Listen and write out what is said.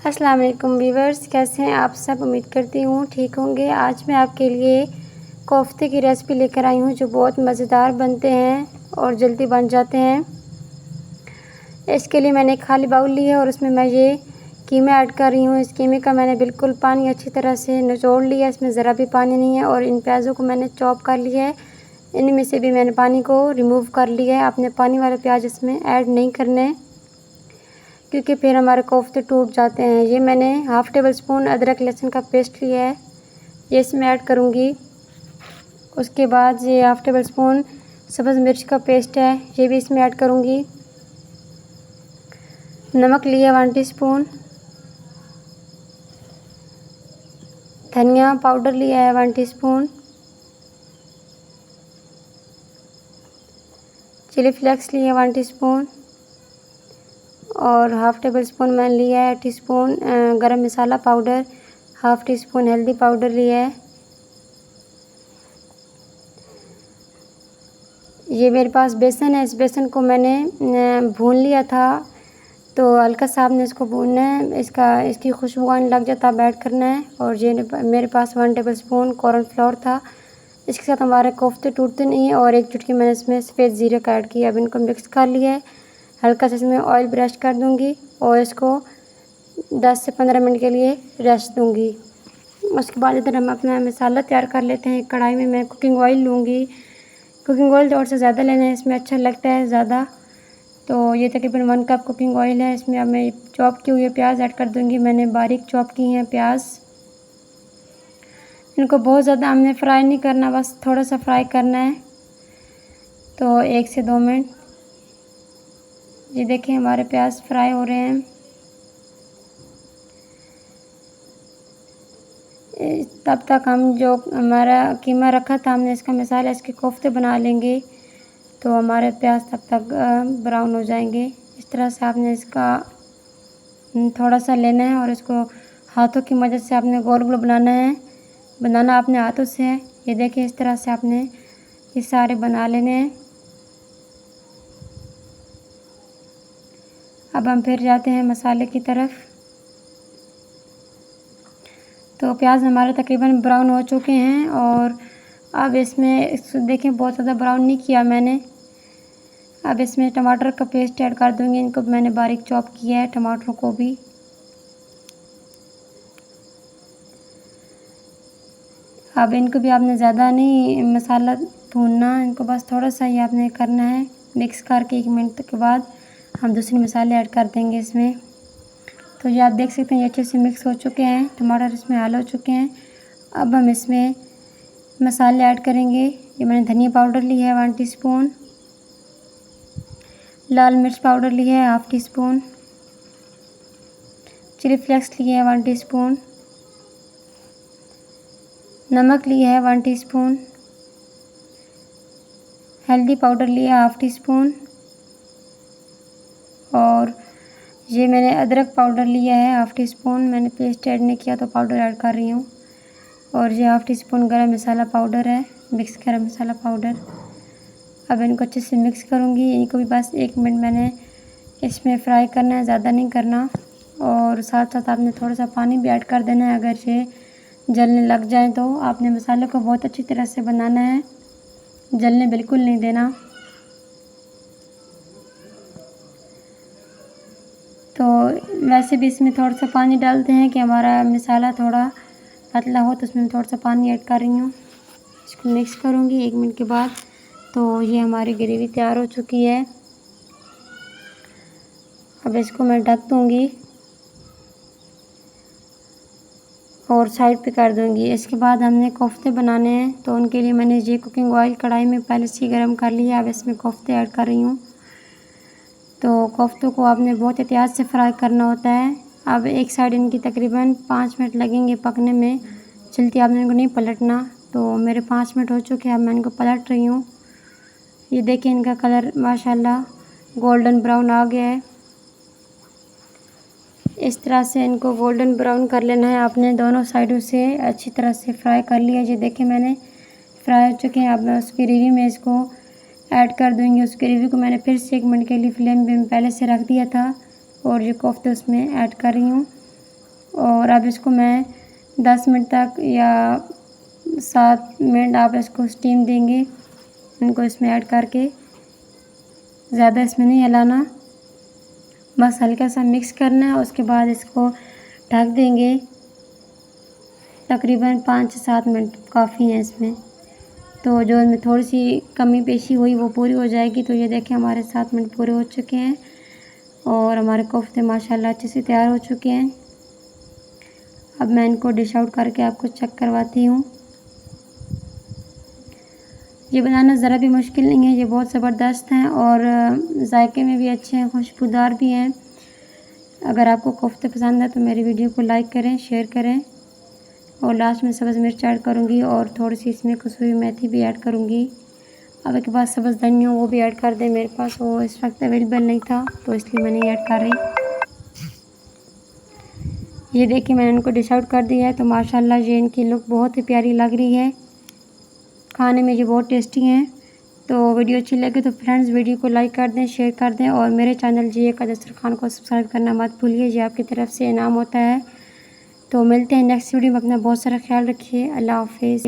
अस्सलाम वालेकुम व्यूअर्स, कैसे हैं आप सब। उम्मीद करती हूँ ठीक होंगे। आज मैं आपके लिए कोफ्ते की रेसिपी लेकर आई हूँ जो बहुत मज़ेदार बनते हैं और जल्दी बन जाते हैं। इसके लिए मैंने खाली बाउल ली है और उसमें मैं ये कीमा ऐड कर रही हूँ। इस कीमे का मैंने बिल्कुल पानी अच्छी तरह से निचोड़ लिया, इसमें ज़रा भी पानी नहीं है। और इन प्याज़ों को मैंने चॉप कर लिया है, इनमें से भी मैंने पानी को रिमूव कर लिया है। आपने पानी वाले प्याज इसमें ऐड नहीं करने, क्योंकि फिर हमारे कोफ्ते टूट जाते हैं। ये मैंने हाफ़ टेबल स्पून अदरक लहसुन का पेस्ट लिया है, ये इसमें ऐड करूँगी। उसके बाद ये हाफ़ टेबल स्पून सब्ज़ मिर्च का पेस्ट है, ये भी इसमें ऐड करूँगी। नमक लिया 1 टीस्पून, धनिया पाउडर लिया है 1 टीस्पून, चिली फ्लेक्स लिए 1 टीस्पून और हाफ़ टेबल स्पून मैंने लिया है टीस्पून गरम मसाला पाउडर, हाफ़ टीस्पून हल्दी पाउडर लिया है। ये मेरे पास बेसन है, इस बेसन को मैंने भून लिया था, तो हल्का सा आपने इसको भूनना है, इसकी खुशबू आने लग जाता है, ऐड करना है। और ये मेरे पास 1 टेबल स्पून कॉर्नफ्लोर था, इसके साथ हमारे कोफ्ते टूटते नहीं हैं। और 1 चुटकी मैंने इसमें सफ़ेद ज़ीरे का ऐड किया। अब इनको मिक्स कर लिया है, हल्का सा इसमें ऑयल ब्रश कर दूँगी और इसको 10 से 15 मिनट के लिए रेस्ट दूँगी। उसके बाद इधर हम अपना मसाला तैयार कर लेते हैं। कढ़ाई में मैं कुकिंग ऑयल लूँगी। कुकिंग ऑयल थोड़ा सा ज़्यादा लेना है, इसमें अच्छा लगता है ज़्यादा। तो ये तकरीबन 1 कप कुकिंग ऑयल है। इसमें अब मैं चॉप किए हुए प्याज ऐड कर दूँगी। मैंने बारीक चॉप की हैं प्याज। इनको बहुत ज़्यादा हमने फ्राई नहीं करना, बस थोड़ा सा फ्राई करना है, तो 1 से 2 मिनट। ये देखिए हमारे प्याज फ्राई हो रहे हैं। तब तक हम जो हमारा कीमा रखा था हमने, इसका मसाला, इसके कोफ्ते बना लेंगे, तो हमारे प्याज तब तक ब्राउन हो जाएंगे। इस तरह से आपने इसका थोड़ा सा लेना है और इसको हाथों की मदद से आपने गोल गोल बनाना है। बनाना अपने हाथों से है। ये देखिए इस तरह से आपने ये सारे बना लेने हैं। अब हम फिर जाते हैं मसाले की तरफ। तो प्याज हमारे तकरीबन ब्राउन हो चुके हैं और अब इसमें देखें बहुत ज़्यादा ब्राउन नहीं किया मैंने। अब इसमें टमाटर का पेस्ट ऐड कर दूँगी। इनको मैंने बारीक चॉप किया है, टमाटरों को भी। अब इनको भी आपने ज़्यादा नहीं मसाला भूनना, इनको बस थोड़ा सा ही आपने करना है। मिक्स करके 1 मिनट के बाद हम दूसरे मसाले ऐड कर देंगे इसमें। तो ये आप देख सकते हैं ये अच्छे से मिक्स हो चुके हैं, टमाटर इसमें हाल हो चुके हैं। अब हम इसमें मसाले ऐड करेंगे। ये मैंने धनिया पाउडर लिया है 1 टीस्पून, लाल मिर्च पाउडर लिया है हाफ़ टीस्पून, चिली फ्लेक्स लिया है 1 टीस्पून, नमक लिया है 1 टीस्पून, हल्दी पाउडर लिया है हाफ़ टीस्पून और ये मैंने अदरक पाउडर लिया है हाफ़ टीस्पून। मैंने पेस्ट ऐड नहीं किया तो पाउडर ऐड कर रही हूँ। और ये हाफ़ टीस्पून गरम मसाला पाउडर है, मिक्स गरम मसाला पाउडर। अब इनको अच्छे से मिक्स करूँगी। इनको भी बस 1 मिनट मैंने इसमें फ्राई करना है, ज़्यादा नहीं करना। और साथ साथ आपने थोड़ा सा पानी भी ऐड कर देना है। अगर ये जलने लग जाए तो आपने मसाले को बहुत अच्छी तरह से बनाना है, जलने बिल्कुल नहीं देना। तो वैसे भी इसमें थोड़ा सा पानी डालते हैं कि हमारा मसाला थोड़ा पतला हो, तो उसमें थोड़ा सा पानी ऐड कर रही हूँ। इसको मिक्स करूँगी 1 मिनट के बाद। तो ये हमारी ग्रेवी तैयार हो चुकी है। अब इसको मैं ढक दूँगी और साइड पे कर दूँगी। इसके बाद हमने कोफ्ते बनाने हैं, तो उनके लिए मैंने ये कुकिंग ऑयल कढ़ाई में पहले से गर्म कर लिया। अब इसमें कोफ्ते ऐड कर रही हूँ। तो कोफ्तों को आपने बहुत एहतियात से फ्राई करना होता है। अब एक साइड इनकी तकरीबन 5 मिनट लगेंगे पकने में, जल्दी आपने इनको नहीं पलटना। तो मेरे 5 मिनट हो चुके हैं, अब मैं इनको पलट रही हूँ। ये देखिए इनका कलर माशाल्लाह गोल्डन ब्राउन आ गया है। इस तरह से इनको गोल्डन ब्राउन कर लेना है। आपने दोनों साइडों से अच्छी तरह से फ्राई कर लिया। ये देखिए मैंने फ्राई हो चुके हैं। अब मैं उस ग्रेवी में इसको ऐड कर दूँगी। उस ग्रेवी को मैंने फिर से 1 मिनट के लिए फ्लेम पे पहले से रख दिया था और ये कोफ्ते उसमें ऐड कर रही हूँ। और अब इसको मैं 10 मिनट तक या 7 मिनट आप इसको स्टीम देंगे। इनको इसमें ऐड करके ज़्यादा इसमें नहीं हिलाना, बस हल्का सा मिक्स करना है। उसके बाद इसको ढक देंगे, तकरीबन 5 से 7 मिनट काफ़ी हैं इसमें। तो जो इनमें थोड़ी सी कमी पेशी हुई वो पूरी हो जाएगी। तो ये देखिए हमारे 7 मिनट पूरे हो चुके हैं और हमारे कोफ्ते माशाल्लाह अच्छे से तैयार हो चुके हैं। अब मैं इनको डिश आउट करके आपको चेक करवाती हूँ। ये बनाना ज़रा भी मुश्किल नहीं है, ये बहुत ज़बरदस्त हैं और जायके में भी अच्छे हैं, खुशबूदार भी हैं। अगर आपको कोफ्ते पसंद है तो मेरी वीडियो को लाइक करें, शेयर करें और लास्ट में सब्ज़ मिर्च ऐड करूँगी और थोड़ी सी इसमें कसूरी मेथी भी ऐड करूँगी। अब एक पास सब्ज़ धनिया वो भी ऐड कर दें, मेरे पास वो इस वक्त अवेलेबल नहीं था तो इसलिए मैं नहीं ऐड कर रही। ये देखिए मैंने इनको डिश आउट कर दिया है। तो माशाल्लाह ये इनकी लुक बहुत ही प्यारी लग रही है, खाने में ये बहुत टेस्टी हैं। तो वीडियो अच्छी लगे तो फ्रेंड्स वीडियो को लाइक कर दें, शेयर कर दें और मेरे चैनल जी का दस्तरखान को सब्सक्राइब करना मत भूलिए, ये आपकी तरफ से इनाम होता है। तो मिलते हैं नेक्स्ट वीडियो में, अपना बहुत सारा ख्याल रखिए। अल्लाह हाफिज़।